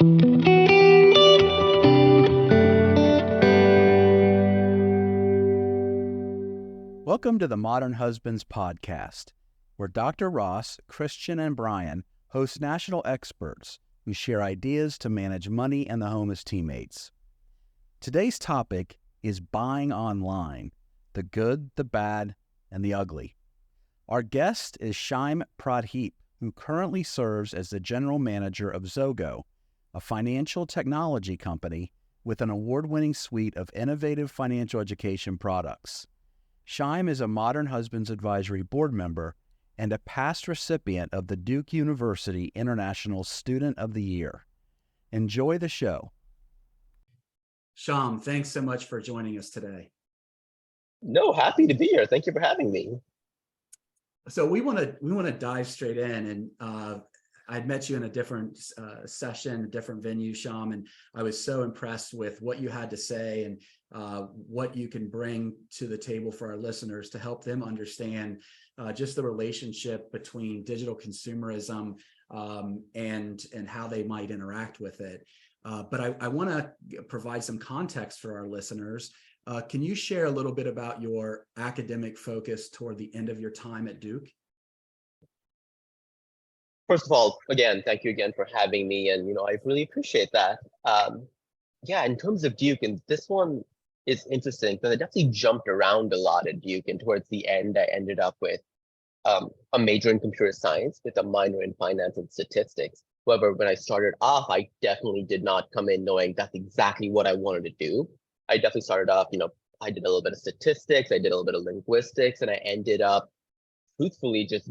Welcome to the Modern Husbands podcast, where Dr. Ross, Christian, and Brian host national experts who share ideas to manage money and the home as teammates. Today's topic is buying online, the good, the bad, and the ugly. Our guest is Shyam Pradheep, who currently serves as the General Manager of Zogo, a financial technology company with an award-winning suite of innovative financial education products. Shyam is a Modern Husbands Advisory Board member and a past recipient of the Duke University International Student of the Year. Enjoy the show. Shyam, thanks so much for joining us today. No, happy to be here. Thank you for having me. So we want to dive straight in, and I'd met you in a different session, a different venue, Shyam, and I was so impressed with what you had to say and what you can bring to the table for our listeners to help them understand just the relationship between digital consumerism and how they might interact with it. But I want to provide some context for our listeners. Can you share a little bit about your academic focus toward the end of your time at Duke? First of all, again, thank you again for having me, and I really appreciate that. In terms of Duke, and this one is interesting because I definitely jumped around a lot at Duke, and towards the end, I ended up with a major in computer science with a minor in finance and statistics. However, when I started off, I definitely did not come in knowing that's exactly what I wanted to do. I definitely started off, I did a little bit of statistics, I did a little bit of linguistics, and I ended up truthfully just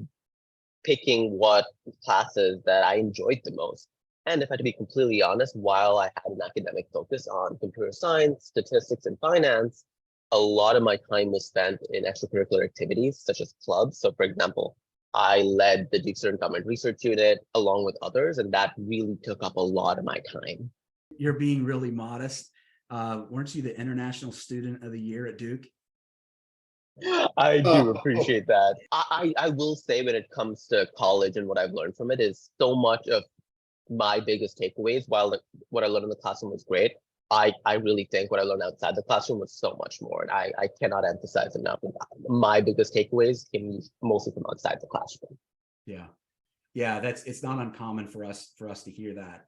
picking what classes that I enjoyed the most. And if I had to be completely honest, while I had an academic focus on computer science, statistics, and finance, a lot of my time was spent in extracurricular activities such as clubs. So for example, I led the Duke Student Government Research Unit along with others, and that really took up a lot of my time. You're being really modest. Weren't you the International Student of the Year at Duke? I do appreciate that. I will say when it comes to college and what I've learned from it is so much of my biggest takeaways, while what I learned in the classroom was great, I really think what I learned outside the classroom was so much more. And I cannot emphasize enough that my biggest takeaways came mostly from outside the classroom. Yeah, it's not uncommon for us to hear that.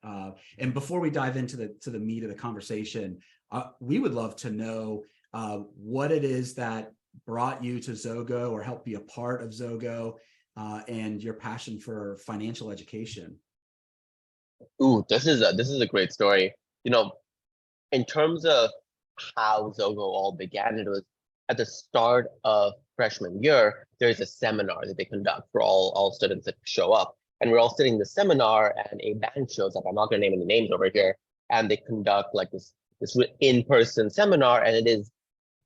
And before we dive into the meat of the conversation, we would love to know what it is that brought you to Zogo or helped be a part of Zogo, and your passion for financial education. Ooh, this is a great story. In terms of how Zogo all began, it was at the start of freshman year. There's a seminar that they conduct for all students that show up, and we're all sitting in the seminar, and a band shows up. I'm not going to name any names over here, and they conduct like this in-person seminar, and it is,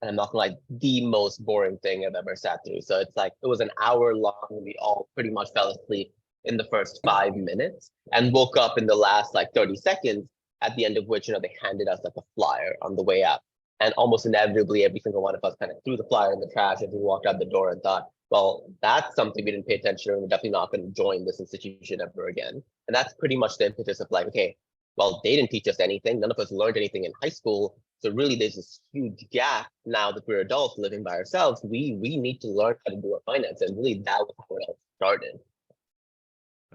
and I'm not gonna lie, the most boring thing I've ever sat through. So it's like, it was an hour long, and we all pretty much fell asleep in the first 5 minutes and woke up in the last like 30 seconds, at the end of which, they handed us like a flyer on the way out. And almost inevitably, every single one of us kind of threw the flyer in the trash as we walked out the door and thought, well, that's something we didn't pay attention to, and we're definitely not going to join this institution ever again. And that's pretty much the impetus of like, okay, well, they didn't teach us anything. None of us learned anything in high school. So really, there's this huge gap now that we're adults living by ourselves. We need to learn how to do our finance. And really, that was how it all started.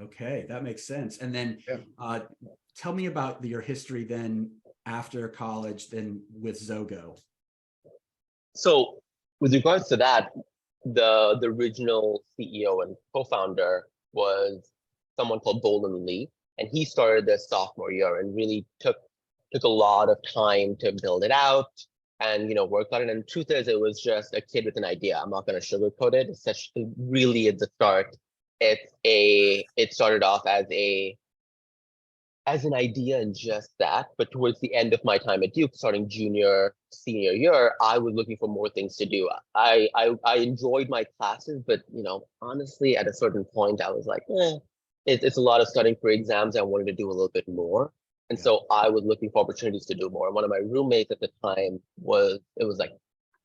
Okay, that makes sense. And then tell me about your history then after college, then with Zogo. So with regards to that, the original CEO and co-founder was someone called Bolin Lee. And he started this sophomore year and really took a lot of time to build it out and work on it. And the truth is, it was just a kid with an idea. I'm not going to sugarcoat it. It's really at the start, it started off as an idea and just that. But towards the end of my time at Duke, starting junior, senior year, I was looking for more things to do. I enjoyed my classes, but honestly, at a certain point, I was like, it's a lot of studying for exams. I wanted to do a little bit more. And so I was looking for opportunities to do more. One of my roommates at the time was like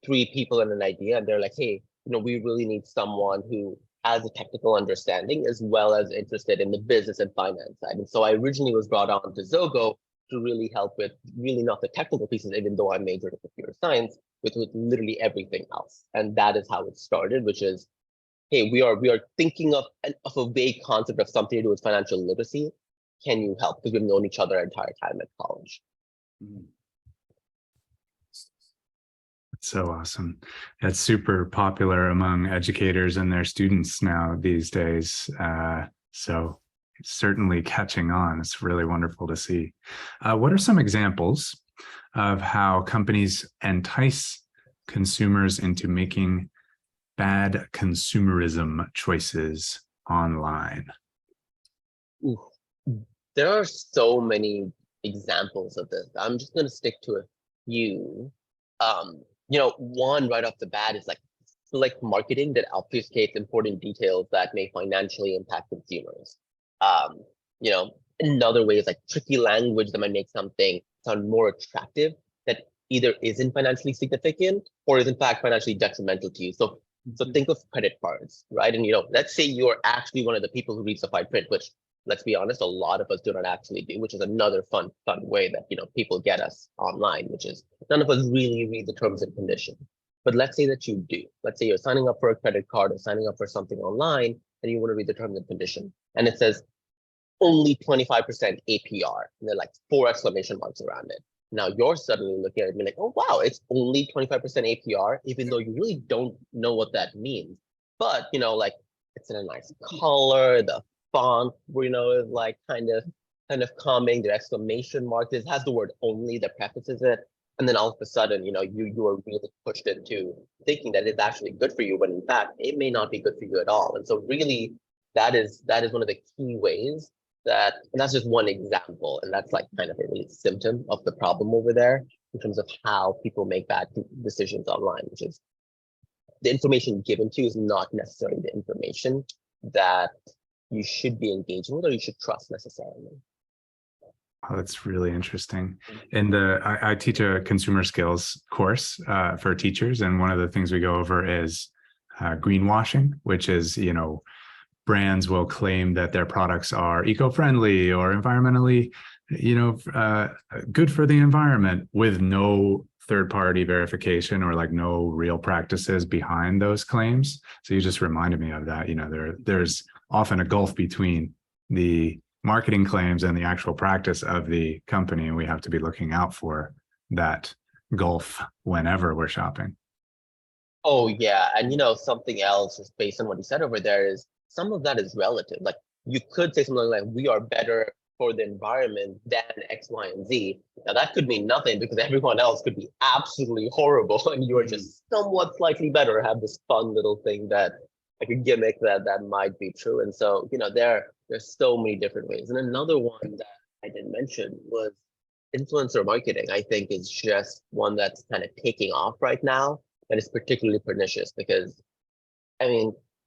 3 people and an idea. And they're like, hey, we really need someone who has a technical understanding as well as interested in the business and finance side. And so I originally was brought on to Zogo to really help with really not the technical pieces, even though I majored in computer science, with literally everything else. And that is how it started, which is, hey, we are thinking of a vague concept of something to do with financial literacy. Can you help? Because we've known each other our entire time at college. So awesome. That's super popular among educators and their students now these days. So it's certainly catching on. It's really wonderful to see. What are some examples of how companies entice consumers into making bad consumerism choices online? Ooh, there are so many examples of this. I'm just going to stick to a few. One right off the bat is like select marketing that obfuscates important details that may financially impact consumers. Another way is like tricky language that might make something sound more attractive that either isn't financially significant or is in fact financially detrimental to you. So think of credit cards, right? And let's say you're actually one of the people who reads the fine print, which, let's be honest, a lot of us do not actually do, which is another fun way that people get us online, which is none of us really read the terms and conditions. But let's say that you do. Let's say you're signing up for a credit card or signing up for something online, and you want to read the terms and conditions, and it says only 25% APR, and there are like 4 exclamation marks around it. Now you're suddenly looking at it and being like, oh wow, it's only 25% APR, even though you really don't know what that means. But it's in a nice color, the font, is like kind of calming. The exclamation mark, this has the word only that prefaces it. And then all of a sudden, you are really pushed into thinking that it's actually good for you, when in fact, it may not be good for you at all. And so really, that is one of the key ways and that's just one example. And that's like kind of a really symptom of the problem over there in terms of how people make bad decisions online, which is the information given to you is not necessarily the information that you should be engaging with or you should trust necessarily. Oh, that's really interesting. And I teach a consumer skills course for teachers, and one of the things we go over is greenwashing, which is, brands will claim that their products are eco-friendly or environmentally, good for the environment, with no third-party verification or like no real practices behind those claims. So you just reminded me of that. There's often a gulf between the marketing claims and the actual practice of the company, and we have to be looking out for that gulf whenever we're shopping. Oh yeah, and something else just based on what you said over there is some of that is relative. Like you could say something like, we are better for the environment than X, Y, and Z. Now that could mean nothing because everyone else could be absolutely horrible and you are just somewhat slightly better, have this fun little thing that like a gimmick that might be true. And so, there's so many different ways. And another one that I didn't mention was influencer marketing. I think is just one that's kind of taking off right now that is particularly pernicious because,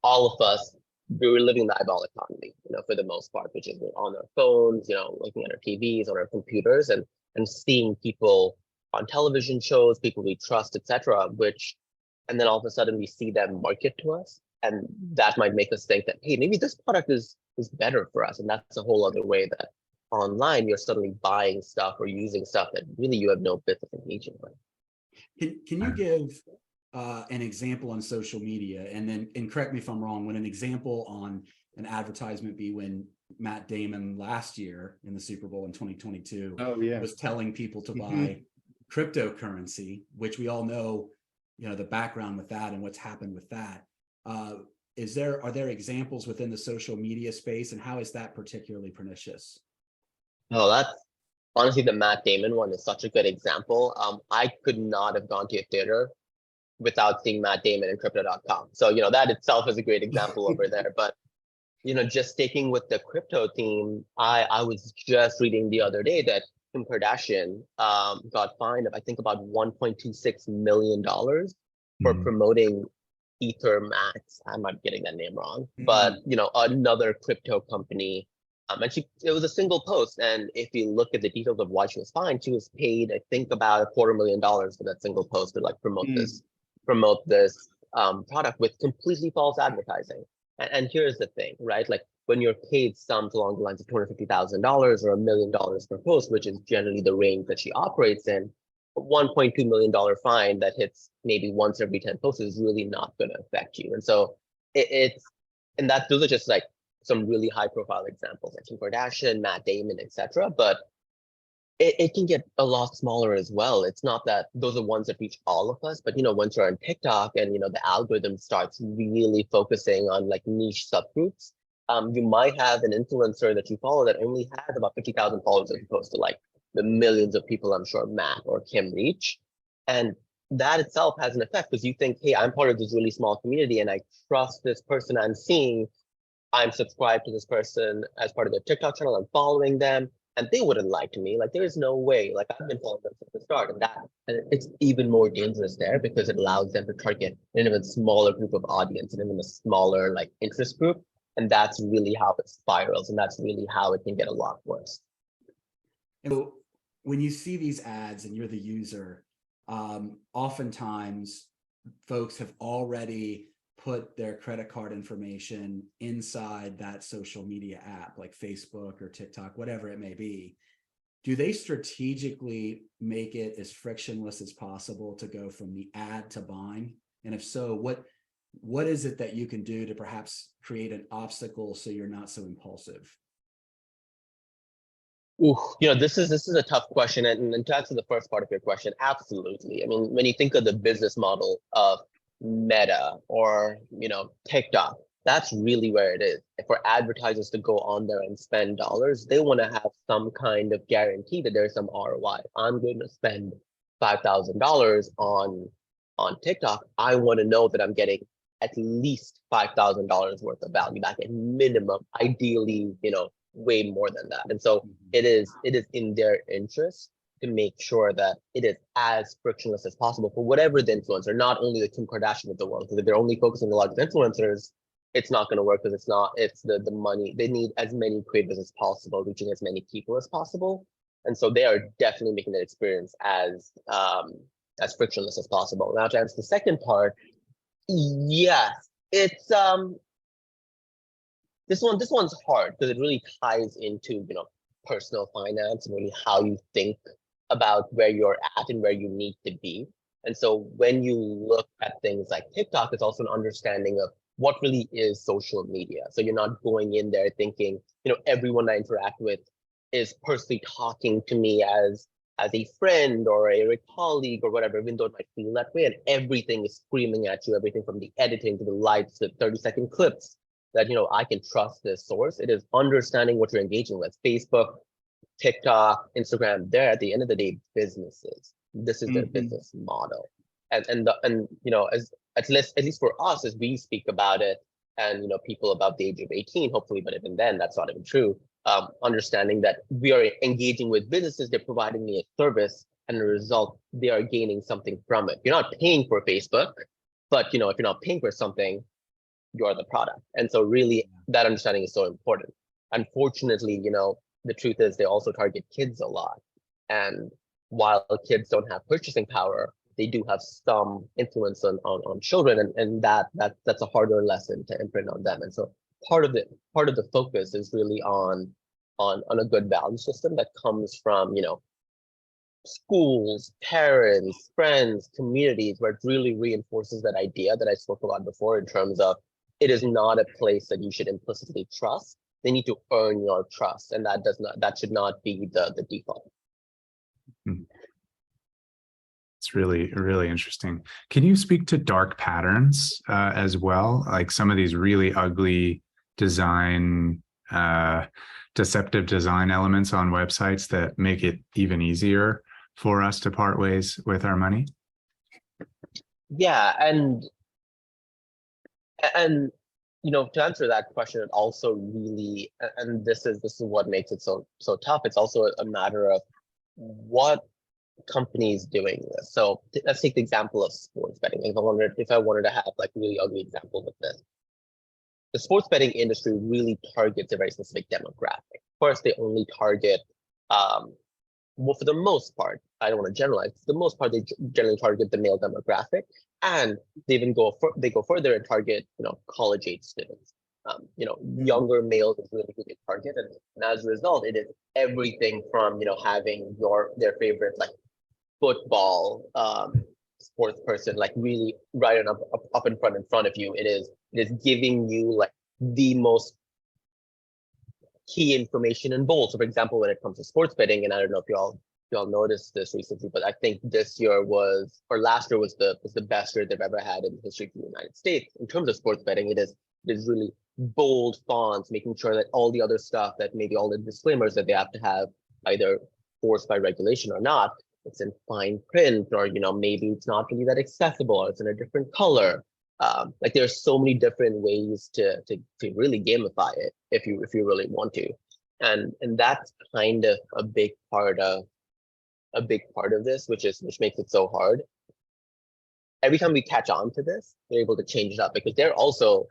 all of us, we're living the eyeball economy, for the most part, which is on our phones, looking at our TVs, on our computers, and seeing people on television shows, people we trust, etc. And then all of a sudden we see them market to us, and that might make us think that, hey, maybe this product is better for us, and that's a whole other way that online you're suddenly buying stuff or using stuff that really you have no business engaging with. Can you give an example on social media, and correct me if I'm wrong, would an example on an advertisement be when Matt Damon last year in the Super Bowl in 2022 was telling people to buy cryptocurrency, which we all know, the background with that and what's happened with that. Are there examples within the social media space, and how is that particularly pernicious? Oh, that's honestly the Matt Damon one is such a good example. I could not have gone to a theater without seeing Matt Damon and crypto.com. So, that itself is a great example over there. But, just sticking with the crypto theme, I was just reading the other day that Kim Kardashian got fined, I think, about $1.26 million for promoting Ether Max. I might be getting that name wrong, but, another crypto company. And it was a single post. And if you look at the details of why she was fined, she was paid, I think, about $250,000 for that single post to like promote this product with completely false advertising. And here's the thing, right? Like when you're paid sums along the lines of $250,000 or $1 million per post, which is generally the range that she operates in, a $1.2 million fine that hits maybe once every 10 posts is really not going to affect you. And so it's, and that those are just like some really high profile examples like Kim Kardashian, Matt Damon, etc. But it can get a lot smaller as well. It's not that those are ones that reach all of us, but once you're on TikTok and the algorithm starts really focusing on like niche subgroups, you might have an influencer that you follow that only has about 50,000 followers as opposed to like the millions of people I'm sure Matt or Kim reach. And that itself has an effect because you think, hey, I'm part of this really small community and I trust this person I'm seeing. I'm subscribed to this person as part of their TikTok channel. I'm following them. And they wouldn't lie to me. Like there is no way. Like I've been following them since the start, and it's even more dangerous there because it allows them to target an even smaller group of audience and even a smaller like interest group, and that's really how it spirals, and that's really how it can get a lot worse. And so when you see these ads and you're the user, oftentimes folks have already put their credit card information inside that social media app like Facebook or TikTok, whatever it may be. Do they strategically make it as frictionless as possible to go from the ad to buying? And if so, what is it that you can do to perhaps create an obstacle so you're not so impulsive? Ooh, this is a tough question, and to answer the first part of your question, absolutely. I mean, when you think of the business model of Meta or TikTok, that's really where it is. For advertisers to go on there and spend dollars, they want to have some kind of guarantee that there's some ROI. I'm going to spend $5,000 on TikTok. I want to know that I'm getting at least $5,000 worth of value back at minimum, ideally, way more than that. And so it is in their interest to make sure that it is as frictionless as possible for whatever the influencer, not only the Kim Kardashian of the world, because if they're only focusing on the largest influencers, it's not going to work because it's the money. They need as many creators as possible, reaching as many people as possible. And so they are definitely making that experience as frictionless as possible. Now to answer the second part, yes, it's this one's hard because it really ties into personal finance and really how you think about where you're at and where you need to be. And so when you look at things like TikTok, it's also an understanding of what really is social media. So you're not going in there thinking, everyone I interact with is personally talking to me as a friend or a colleague or whatever, even though it might feel that way. And everything is screaming at you, everything from the editing to the lights to 30-second clips that, I can trust this source. It is understanding what you're engaging with. Facebook, TikTok, Instagram, they're at the end of the day businesses. This is their business model. And as at least for us, as we speak about it, and people above the age of 18, hopefully, but even then, that's not even true. Understanding that we are engaging with businesses, they're providing me a service, and the result, they are gaining something from it. You're not paying for Facebook, but if you're not paying for something, you're the product. And so really that understanding is so important. Unfortunately, the truth is they also target kids a lot. And while kids don't have purchasing power, they do have some influence on children, and that's a harder lesson to imprint on them. And so part of the focus is really on a good value system that comes from schools, parents, friends, communities, where it really reinforces that idea that I spoke about before in terms of it is not a place that you should implicitly trust. They need to earn your trust, and that should not be the default. It's really, really interesting. Can you speak to dark patterns as well? Like some of these really ugly design, deceptive design elements on websites that make it even easier for us to part ways with our money? Yeah, and to answer that question, it also really, and this is what makes it so tough. It's also a matter of what companies doing this. So let's take the example of sports betting. If I wanted to have like really ugly examples of this, the sports betting industry really targets a very specific demographic. First, they only target, well, for the most part, I don't want to generalize. For the most part, they generally target the male demographic, and they even go further and target college age students. Younger males is really who they target, and as a result, it is everything from having their favorite like football sports person like really right up in front of you. It is giving you like the most key information in bold. So for example, when it comes to sports betting, and I don't know if y'all noticed this recently, but I think this year or last year was the best year they've ever had in the history of the United States. In terms of sports betting, it is really bold fonts, making sure that all the other stuff, that maybe all the disclaimers that they have to have, either forced by regulation or not, it's in fine print, or maybe it's not really that accessible, or it's in a different color. Like there's so many different ways to really gamify it if you really want to, and that's kind of a big part of this, which makes it so hard. Every time we catch on to this, they're able to change it up because they're also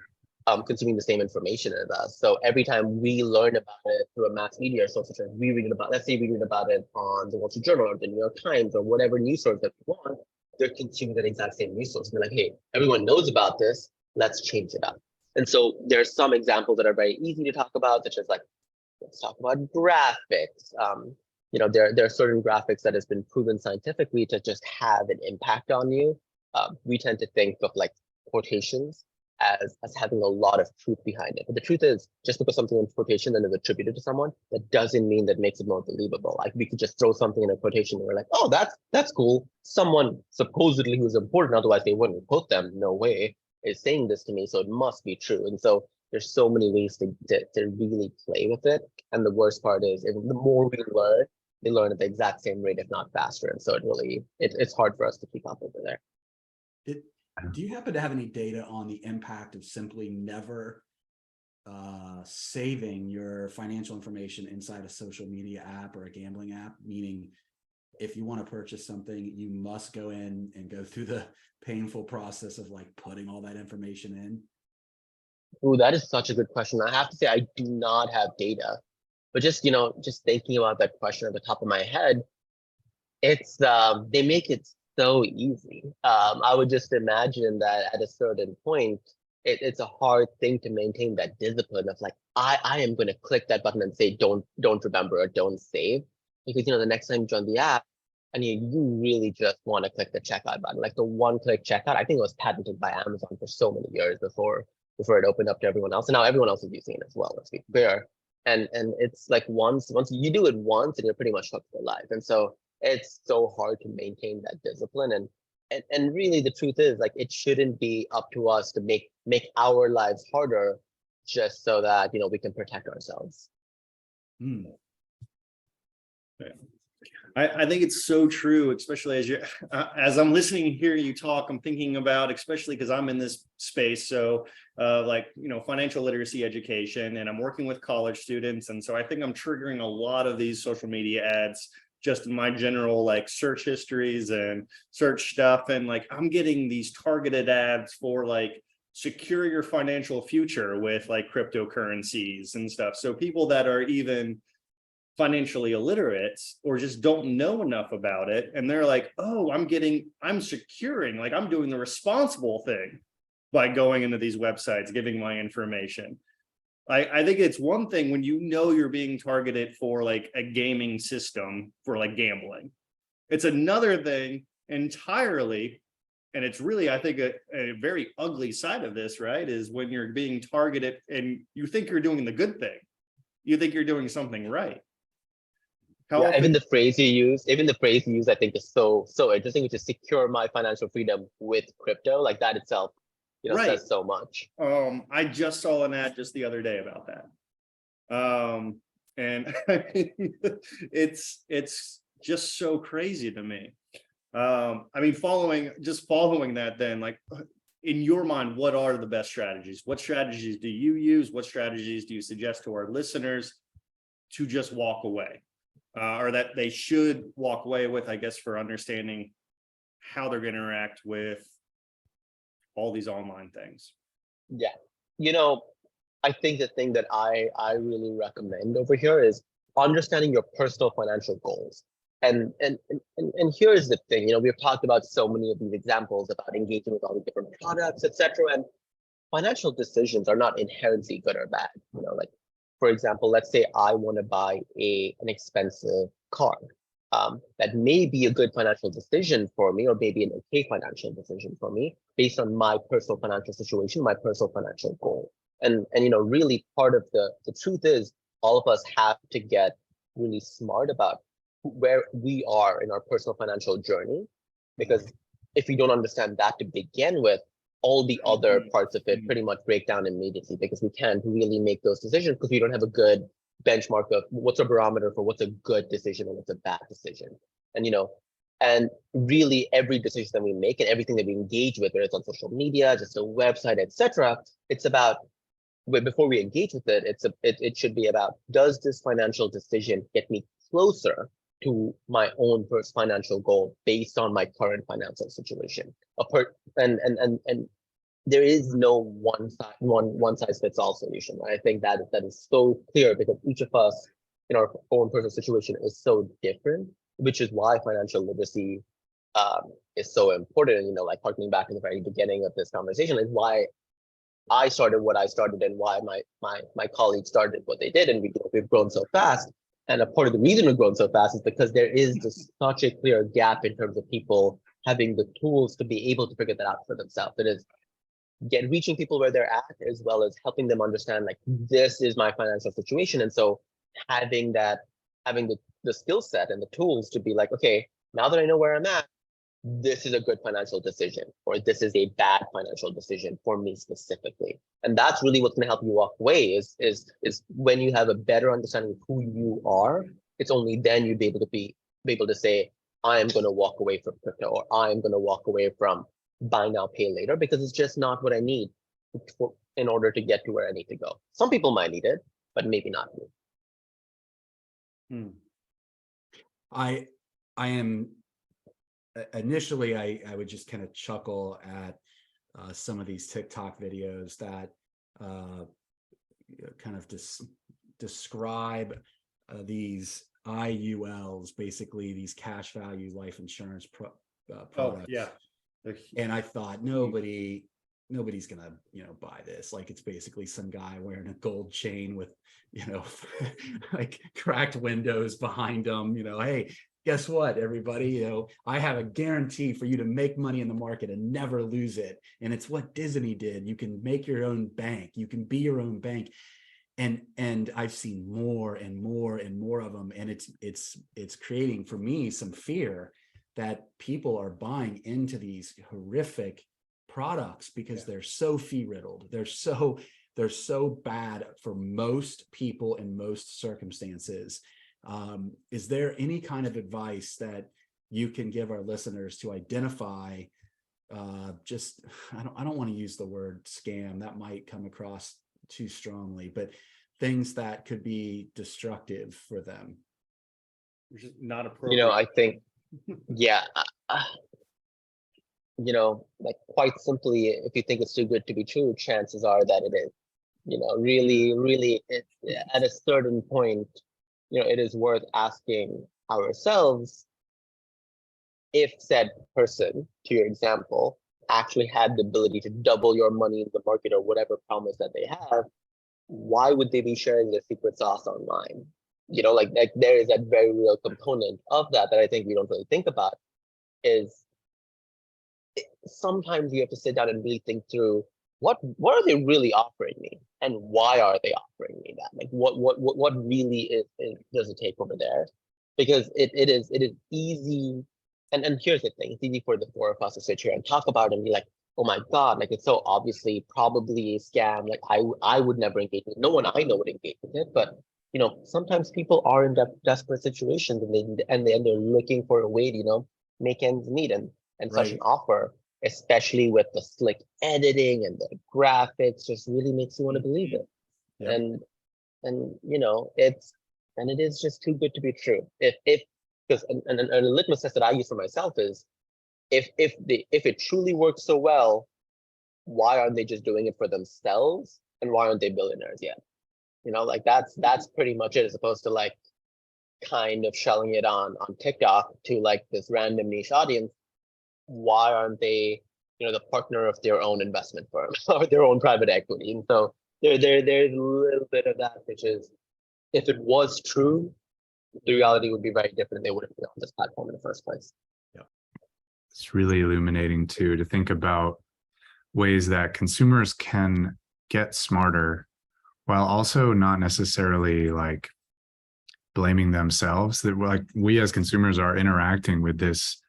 consuming the same information as us. So every time we learn about it through a mass media source, such as let's say we read about it on the Wall Street Journal or the New York Times or whatever news source that we want, they're consuming that exact same news source. We're like, hey, everyone knows about this, let's change it up. And so there's some examples that are very easy to talk about, such as like, let's talk about graphics. There are certain graphics that has been proven scientifically to just have an impact on you. We tend to think of like quotations as having a lot of truth behind it. But the truth is, just because something in quotation and is attributed to someone, that doesn't mean that makes it more believable. Like we could just throw something in a quotation and we're like, oh, that's cool. Someone supposedly who's important, otherwise they wouldn't quote them. No way is saying this to me, so it must be true. And so there's so many ways to really play with it. And the worst part is, the more we learn at the exact same rate, if not faster. And so it's hard for us to keep up over there. Do you happen to have any data on the impact of simply never saving your financial information inside a social media app or a gambling app? Meaning, if you want to purchase something, you must go in and go through the painful process of like putting all that information in? Ooh, that is such a good question. I have to say, I do not have data, but just thinking about that question at the top of my head, it's they make it so easy. I would just imagine that at a certain point, it's a hard thing to maintain that discipline of like, I am going to click that button and say, don't remember or don't save, because the next time you join the app and you really just want to click the checkout button, like the one-click checkout. I think it was patented by Amazon for so many years before it opened up to everyone else, and now everyone else is using it as well. Let's be clear. And it's like once you do it once, and you're pretty much hooked for life. And so it's so hard to maintain that discipline. And really the truth is, like, it shouldn't be up to us to make our lives harder just so that we can protect ourselves. I think it's so true, especially as I'm listening and hearing you talk, I'm thinking about, especially because I'm in this space, so financial literacy education, and I'm working with college students. And so I think I'm triggering a lot of these social media ads just in my general like search histories and search stuff. And like, I'm getting these targeted ads for like secure your financial future with like cryptocurrencies and stuff. So people that are even financially illiterate or just don't know enough about it, and they're like, oh, I'm securing, like I'm doing the responsible thing by going into these websites, giving my information. I think it's one thing when you're being targeted for like a gaming system for like gambling. It's another thing entirely, and it's really, I think, a very ugly side of this, right, is when you're being targeted and you think you're doing the good thing. You think you're doing something right. Even the phrase you use, I think is so interesting, which is secure my financial freedom with crypto. Like that itself, right, says so much. I just saw an ad just the other day about that. And it's just so crazy to me. Following that, then, like, in your mind, what are the best strategies? What strategies do you use? What strategies do you suggest to our listeners to just walk away? Or that they should walk away with, I guess, for understanding how they're going to interact with all these online things? Yeah. I think the thing that I really recommend over here is understanding your personal financial goals. And here is the thing, we've talked about so many of these examples about engaging with all the different products, etc. And financial decisions are not inherently good or bad. Like, for example, let's say I want to buy an expensive car. That may be a good financial decision for me, or maybe an okay financial decision for me, based on my personal financial situation, my personal financial goal. And really part of the truth is, all of us have to get really smart about where we are in our personal financial journey, because if we don't understand that to begin with, all the other parts of it pretty much break down immediately, because we can't really make those decisions because we don't have a good benchmark of what's a barometer for what's a good decision and what's a bad decision. And really every decision that we make and everything that we engage with, whether it's on social media, just a website, etc., it's about, before we engage with it, it should be about, does this financial decision get me closer to my own first financial goal based on my current financial situation? And there is no one size fits all solution. I think that is so clear, because each of us in our own personal situation is so different, which is why financial literacy is so important. And like harkening back to the very beginning of this conversation, is why I started what I started, and why my colleagues started what they did, and we've grown so fast. And a part of the reason we've grown so fast is because there is just such a clear gap in terms of people having the tools to be able to figure that out for themselves. It is reaching people where they're at, as well as helping them understand, like, this is my financial situation. And so having the skill set and the tools to be like, okay, now that I know where I'm at, this is a good financial decision, or this is a bad financial decision for me specifically. And that's really what's going to help you walk away, is when you have a better understanding of who you are. It's only then you'd be able to say, I am going to walk away from crypto, or I am going to walk away from buy now, pay later, because it's just not what I need in order to get to where I need to go. Some people might need it, but maybe not me. I am initially, I would just kind of chuckle at some of these TikTok videos that kind of describe these IULs, basically these cash value life insurance products. Oh, yeah. And I thought nobody's gonna buy this. Like, it's basically some guy wearing a gold chain with like cracked windows behind him. Hey, guess what, everybody? I have a guarantee for you to make money in the market and never lose it. And it's what Disney did. You can make your own bank. You can be your own bank. And I've seen more and more and more of them. And it's creating for me some fear that people are buying into these horrific products because they're so fee riddled. They're so bad for most people in most circumstances. Is there any kind of advice that you can give our listeners to identify I don't want to use the word scam, that might come across too strongly, but things that could be destructive for them? Which is not appropriate. I think, yeah, like, quite simply, if you think it's too good to be true, chances are that it is. Really, at a certain point, it is worth asking ourselves if said person, to your example, actually had the ability to double your money in the market or whatever promise that they have. Why would they be sharing their secret sauce online? Like there is that very real component of that I think we don't really think about. Is sometimes you have to sit down and really think through what are they really offering me, and why are they offering me that? Like what really does it take over there? Because it is easy, and here's the thing: it's easy for the four of us to sit here and talk about it and be like, oh my god, like, it's so obviously probably a scam. Like, I would never engage with it. No one I know would engage with it, but sometimes people are in desperate situations, and they're looking for a way to make ends meet, and such an offer, especially with the slick editing and the graphics, just really makes you want to believe it. Yep. And it is just too good to be true. Because a litmus test that I use for myself is, if it truly works so well, why aren't they just doing it for themselves, and why aren't they billionaires yet? Like, that's pretty much it, as opposed to like kind of shelling it on TikTok to like this random niche audience. Why aren't they the partner of their own investment firm or their own private equity. And so there's a little bit of that, which is, if it was true, the reality would be very different. They wouldn't be on this platform in the first place. It's really illuminating too, to think about ways that consumers can get smarter while also not necessarily like blaming themselves. That like we as consumers are interacting with this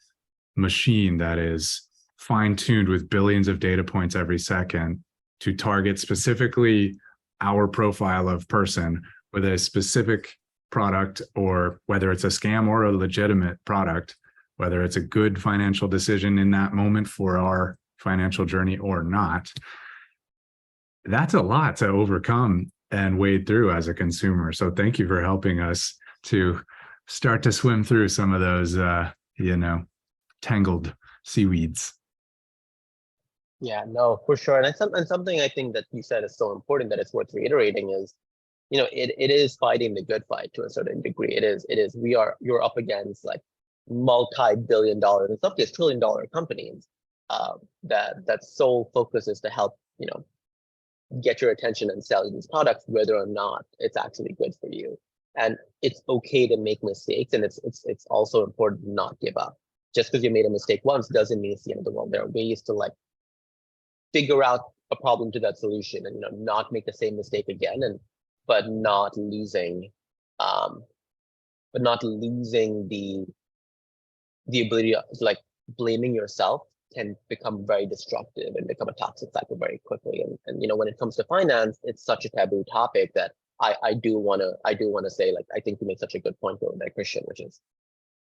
machine that is fine-tuned with billions of data points every second to target specifically our profile of person with a specific product, or whether it's a scam or a legitimate product, whether it's a good financial decision in that moment for our financial journey or not. That's a lot to overcome and wade through as a consumer. So thank you for helping us to start to swim through some of those, tangled seaweeds. Yeah, no, for sure. And something I think that you said is so important that it's worth reiterating is, it is fighting the good fight to a certain degree. It is, you're up against like multi-billion dollar, in some cases trillion-dollar companies that sole focus is to help, get your attention and sell these products, whether or not it's actually good for you. And it's okay to make mistakes, and it's also important to not give up. Just because you made a mistake once doesn't mean it's the end of the world. There are ways to like figure out a problem to that solution, and not make the same mistake again, but not losing the ability to, like, blaming yourself can become very destructive and become a toxic cycle very quickly. And when it comes to finance, it's such a taboo topic that I do want to say, like, I think you make such a good point over there, Christian, which is,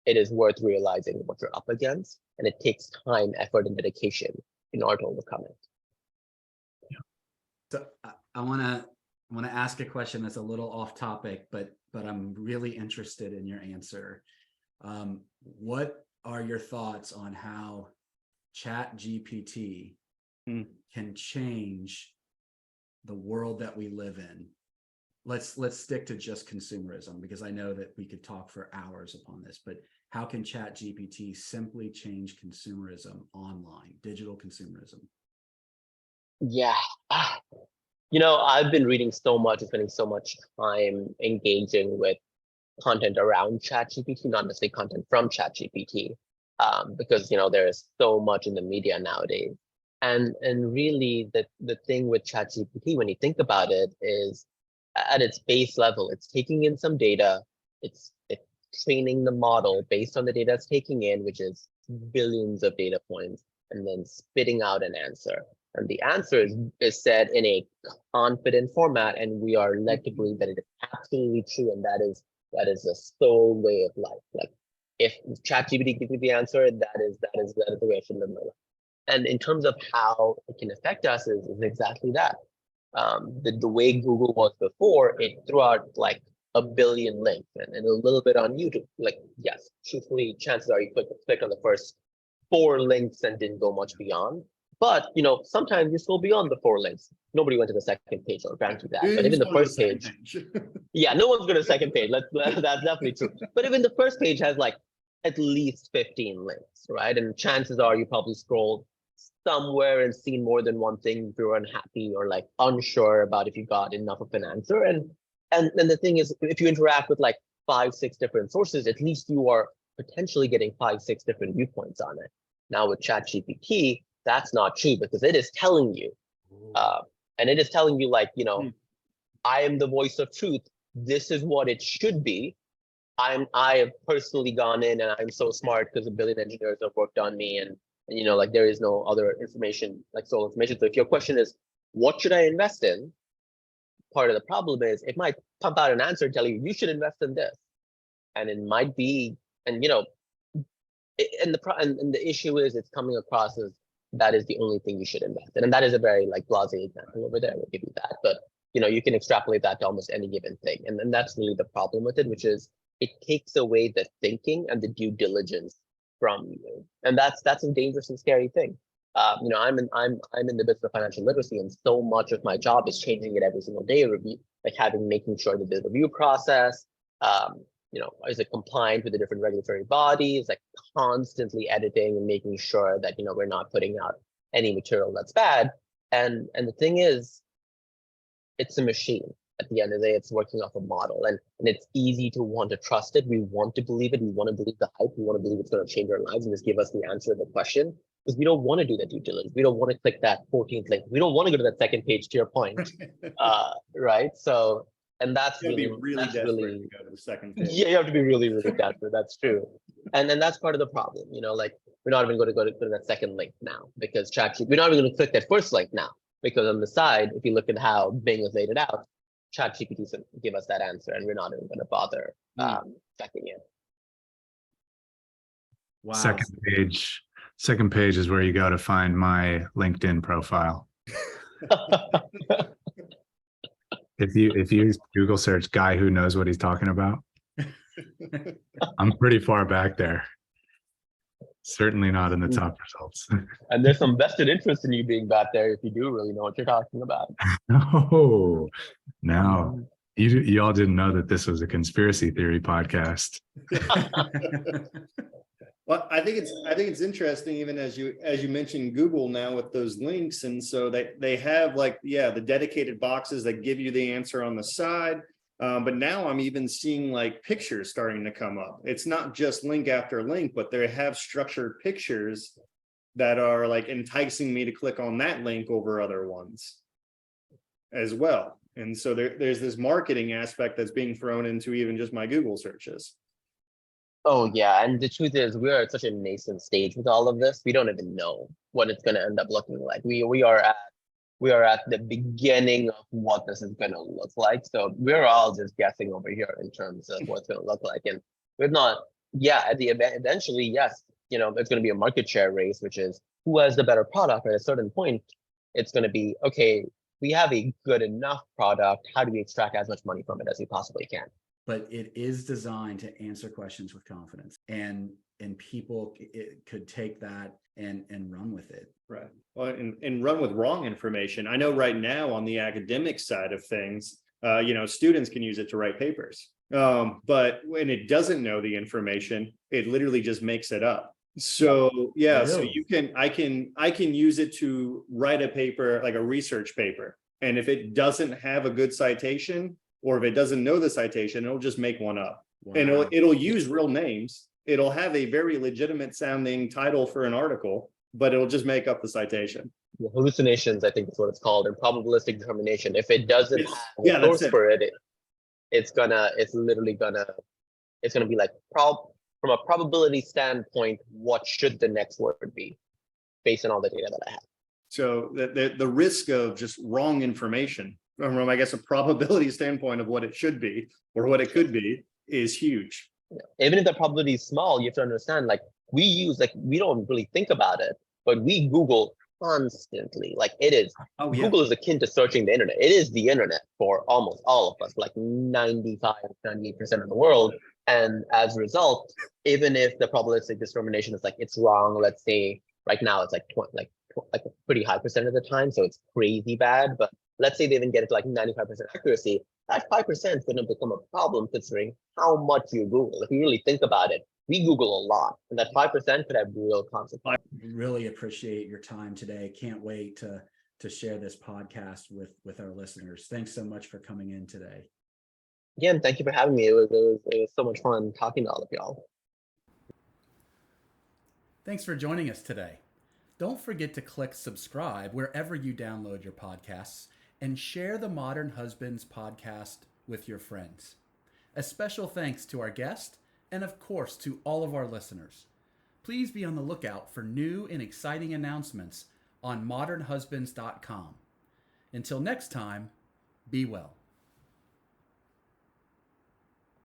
it is worth realizing what you're up against, and it takes time, effort, and dedication in order to overcome it. So I want to ask a question that's a little off topic, but I'm really interested in your answer. What are your thoughts on how ChatGPT can change the world that we live in? Let's stick to just consumerism, because I know that we could talk for hours upon this, but how can ChatGPT simply change consumerism online, digital consumerism? Yeah. I've been reading so much and spending so much time engaging with content around ChatGPT, not necessarily content from ChatGPT, because there is so much in the media nowadays. And really, the thing with ChatGPT, when you think about it, is at its base level, it's taking in some data, it's training the model based on the data it's taking in, which is billions of data points, and then spitting out an answer. And the answer is said in a confident format, and we are led to believe that it is absolutely true, and that is the sole way of life. Like, if ChatGPT gives you the answer, that is the way I should live my life. And in terms of how it can affect us is exactly that. The way Google was before, it threw out like a billion links and a little bit on YouTube. Like, yes, truthfully, chances are you clicked on the first 4 links and didn't go much beyond. But sometimes you scroll beyond the 4 links. Nobody went to the second page, or grant you that. But even the first page, yeah, no one's going to the second page. That's definitely true. But even the first page has like at least 15 links, right? And chances are you probably scrolled somewhere and seen more than one thing if you're unhappy or like unsure about if you got enough of an answer. And the thing is, if you interact with like 5-6 different sources, at least you are potentially getting 5-6 different viewpoints on it. Now with ChatGPT, that's not true, because it is telling you, and it is telling you, like, I am the voice of truth. This is what it should be. I have personally gone in, and I'm so smart because a billion engineers have worked on me, and like, there is no other information, like sole information. So if your question is, what should I invest in? Part of the problem is it might pump out an answer telling you should invest in this, and it might be, and the issue is it's coming across as that is the only thing you should invest in, and that is a very like blasé example over there. I will give you that, but you can extrapolate that to almost any given thing, and then that's really the problem with it, which is it takes away the thinking and the due diligence from you, and that's a dangerous and scary thing. I'm in the business of financial literacy, and so much of my job is changing it every single day. Making sure that the review process, is it compliant with the different regulatory bodies, like constantly editing and making sure that we're not putting out any material that's bad. And the thing is, it's a machine. At the end of the day, it's working off a model, and it's easy to want to trust it. We want to believe it. We want to believe the hype. We want to believe it's going to change our lives and just give us the answer to the question, because we don't want to do the due diligence. We don't want to click that 14th link. We don't want to go to that second page, to your point. Right? So, and that's You gotta really, be really that's desperate really, to go to the second page. yeah, you have to be really, really desperate. That's true. And then that's part of the problem. Like, we're not even going to go to that second link now, because ChatGPT, we're not even going to click that first link now, because on the side, if you look at how Bing has laid it out, ChatGPT will give us that answer, and we're not even going to bother checking it. Wow. Second page is where you go to find my LinkedIn profile. If you Google search guy who knows what he's talking about, I'm pretty far back there. Certainly not in the top results. And there's some vested interest in you being back there if you do really know what you're talking about. No, you all didn't know that this was a conspiracy theory podcast. Well, I think it's interesting, even as you mentioned Google now with those links, and so they have the dedicated boxes that give you the answer on the side. But now I'm even seeing like pictures starting to come up. It's not just link after link, but they have structured pictures that are like enticing me to click on that link over other ones as well. And so there's this marketing aspect that's being thrown into even just my Google searches. Oh yeah, and the truth is, we are at such a nascent stage with all of this. We don't even know what it's going to end up looking like. We are at the beginning of what this is going to look like. So we're all just guessing over here in terms of what it's going to look like. And we're not, at the event, eventually, yes, it's going to be a market share race, which is who has the better product. At a certain point, it's going to be, okay, we have a good enough product. How do we extract as much money from it as we possibly can? But it is designed to answer questions with confidence, and people could take that and run with it. Right. Well, and run with wrong information. I know right now on the academic side of things, students can use it to write papers. But when it doesn't know the information, it literally just makes it up. So yeah, so I can use it to write a paper, like a research paper. And if it doesn't have a good citation, or if it doesn't know the citation, it'll just make one up. Wow. And it'll use real names. It'll have a very legitimate sounding title for an article, but it'll just make up the citation. Hallucinations, I think is what it's called, and probabilistic determination. If it doesn't have a source for it, it's literally gonna be like, from a probability standpoint, what should the next word be based on all the data that I have. So the risk of just wrong information from, I guess, a probability standpoint of what it should be or what it could be is huge. Even if the probability is small, you have to understand, like, we don't really think about it, but we Google constantly. Like, it is, Google is akin to searching the internet. It is the internet for almost all of us, like 95, 98% of the world. And as a result, even if the probabilistic discrimination is like, it's wrong, let's say right now it's like a pretty high percent of the time, so it's crazy bad, but let's say they even get it to like 95% accuracy, that 5% is going to become a problem considering how much you Google. If you really think about it, we Google a lot, and that 5% could have real consequences. Really appreciate your time today. Can't wait to share this podcast with our listeners. Thanks so much for coming in today. Again, thank you for having me. It was so much fun talking to all of y'all. Thanks for joining us today. Don't forget to click subscribe wherever you download your podcasts, and share the Modern Husbands podcast with your friends. A special thanks to our guest, and of course to all of our listeners. Please be on the lookout for new and exciting announcements on modernhusbands.com. Until next time, be well.